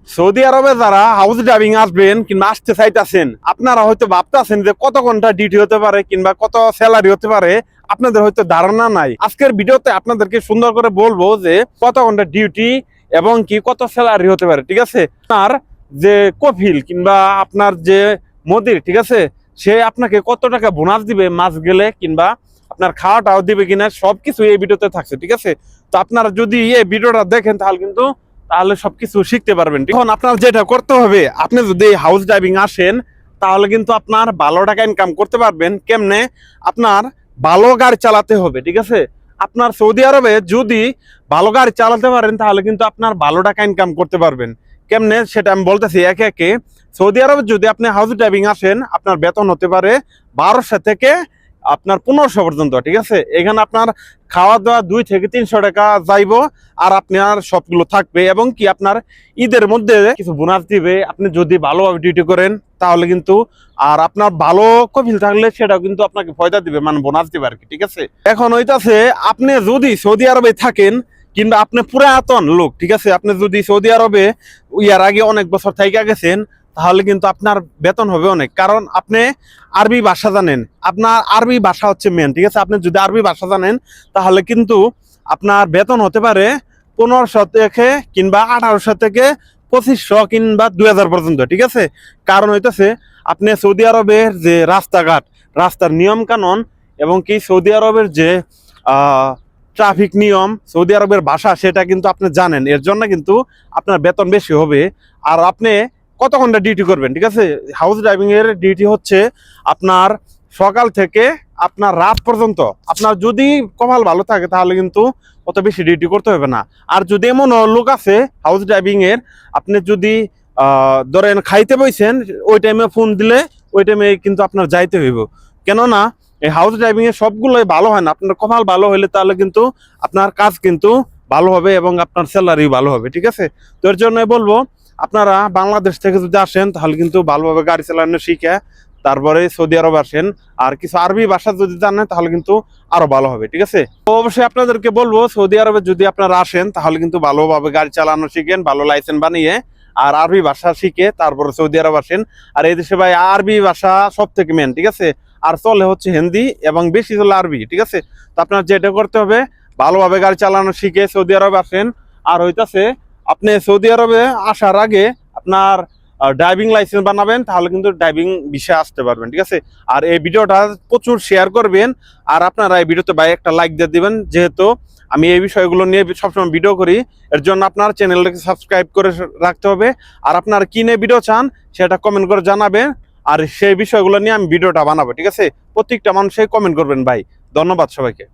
Saudi আরবে যারা house driving আসবেন কিংবা আসতে চাইতেছেন, আপনারা হয়তো ভাবতেছেন যে কত ঘন্টা ডিউটি হতে পারে কিংবা কত স্যালারি হতে পারে, আপনাদের হয়তো ধারণা নাই। আজকের ভিডিওতে আপনাদেরকে সুন্দর করে বলবো যে কত ঘন্টা ডিউটি এবং কি কত স্যালারি হতে পারে। ঠিক আছে, আপনার যে কফিল কিংবা আপনার যে মদির, ঠিক আছে, সে আপনাকে কত টাকা বোনাস দিবে মাস গেলে, কিংবা আপনার খাওয়াটাও দিবে কিনা, সবকিছু এই ভিডিওতে থাকছে। ঠিক আছে, তো আপনারা যদি এই ভিডিওটা দেখেন তাহলে সবকিছু শিখতে পারবেন। এখন আপনার যেটা করতে হবে, আপনি যদি হাউস ড্রাইভিং আসেন তাহলে কিন্তু আপনার ভালো টাকা ইনকাম করতে পারবেন। কেমনে? আপনার ভালো গাড়ি চালাতে হবে। ঠিক আছে, আপনার সৌদি আরবে যদি ভালো গাড়ি চালাতে পারেন তাহলে কিন্তু আপনার ভালো টাকা ইনকাম করতে পারবেন। কেমনে সেটা আমি বলতেছি একে একে। সৌদি আরবে যদি আপনি হাউস ড্রাইভিং আসেন, আপনার বেতন হতে পারে 1200 থেকে আপনার 1500 পর্যন্ত। ঠিক আছে, এখানে আপনার খাওয়া দাওয়া 2 থেকে 300 টাকা যাইব, আর আপনার সবগুলো থাকবে, এবং কি আপনার ঈদের মধ্যে কিছু বোনাস দিবে আপনি যদি ভালোভাবে ডিউটি করেন তাহলে কিন্তু। আর আপনার ভালো কফিল থাকলে সেটাও কিন্তু আপনাকে ফায়দা দিবে, মানে বোনাস দিবে আর কি। ঠিক আছে, এখন হইতাছে আপনি যদি সৌদি আরবে থাকেন কিংবা আপনি পুরাতন লোক, ঠিক আছে, আপনি যদি সৌদি আরবে ইয়ার আগে অনেক বছর থেকে গেছেন তাহলে কিন্তু আপনার বেতন হবে অনেক, কারণ আপনি আরবি ভাষা জানেন। আপনার আরবি ভাষা হচ্ছে মেন। ঠিক আছে, আপনি যদি আরবি ভাষা জানেন তাহলে কিন্তু আপনার বেতন হতে পারে 1500 থেকে কিংবা 1800 থেকে 2500 কিংবা 2000 পর্যন্ত। ঠিক আছে, কারণ হইতেছে আপনি সৌদি আরবের যে রাস্তাঘাট, রাস্তার নিয়ম কানুন, এবং কি সৌদি আরবের যে ট্রাফিক নিয়ম, সৌদি আরবের ভাষা, সেটা কিন্তু আপনি জানেন। এর জন্য কিন্তু আপনার বেতন বেশি হবে। আর আপনি কত ঘন্টা ডিউটি করবেন? ঠিক আছে, হাউস ড্রাইভিং এর ডিউটি হচ্ছে আপনার সকাল থেকে আপনার রাত পর্যন্ত। আপনার যদি কপাল ভালো থাকে তাহলে কিন্তু অত বেশি ডিউটি করতে হবে না। আর যদি এমন লোক আছে হাউস ড্রাইভিং এর, আপনি যদি ধরেন খাইতে বইছেন, ওই টাইমে ফোন দিলে ওই টাইমে কিন্তু আপনার যাইতে হইব। কেননা এই হাউস ড্রাইভিং এর সবগুলোই ভালো হয় না। আপনার কপাল ভালো হলে তাহলে কিন্তু আপনার কাজ কিন্তু ভালো হবে এবং আপনার স্যালারি ভালো হবে। ঠিক আছে, তো এর জন্য বলবো আপনারা বাংলাদেশ থেকে যদি আসেন তাহলে কিন্তু ভালোভাবে গাড়ি চালানো শিখে তারপরে সৌদি আরব আসেন। আর কিছু আরবি ভাষা যদি জানেন তাহলে কিন্তু আরো ভালো হবে। ঠিক আছে, তো অবশ্যই আপনাদেরকে বলবো সৌদি আরবে যদি আপনারা আসেন তাহলে কিন্তু ভালোভাবে গাড়ি চালানো শিখেন, ভালো লাইসেন্স বানিয়ে, আর আরবি ভাষা শিখে তারপরে সৌদি আরব আসেন। আর এই দেশে ভাই আরবি ভাষা সব থেকে মেন। ঠিক আছে, আর চলে হচ্ছে হিন্দি এবং বেশি চলে আরবি। ঠিক আছে, তো আপনার যেটা করতে হবে ভালোভাবে গাড়ি চালানো শিখে সৌদি আরবে আসেন। আর হইতাছে আপনি সৌদি আরবে আসার আগে আপনার ড্রাইভিং লাইসেন্স বানাবেন, তাহলে কিন্তু ড্রাইভিং ভিসা আসতে পারবেন। ঠিক আছে, আর এই ভিডিওটা প্রচুর শেয়ার করবেন, আর আপনারা এই ভিডিওতে ভাই একটা লাইক দিয়ে দিবেন, যেহেতু আমি এই বিষয়গুলো নিয়ে সবসময় ভিডিও করি। এর জন্য আপনার চ্যানেলটাকে সাবস্ক্রাইব করে রাখতে হবে। আর আপনার কি নিয়ে ভিডিও চান সেটা কমেন্ট করে জানাবেন, আর সেই বিষয়গুলো নিয়ে আমি ভিডিওটা বানাবো। ঠিক আছে, প্রত্যেকটা মানুষই কমেন্ট করবেন ভাই। ধন্যবাদ সবাইকে।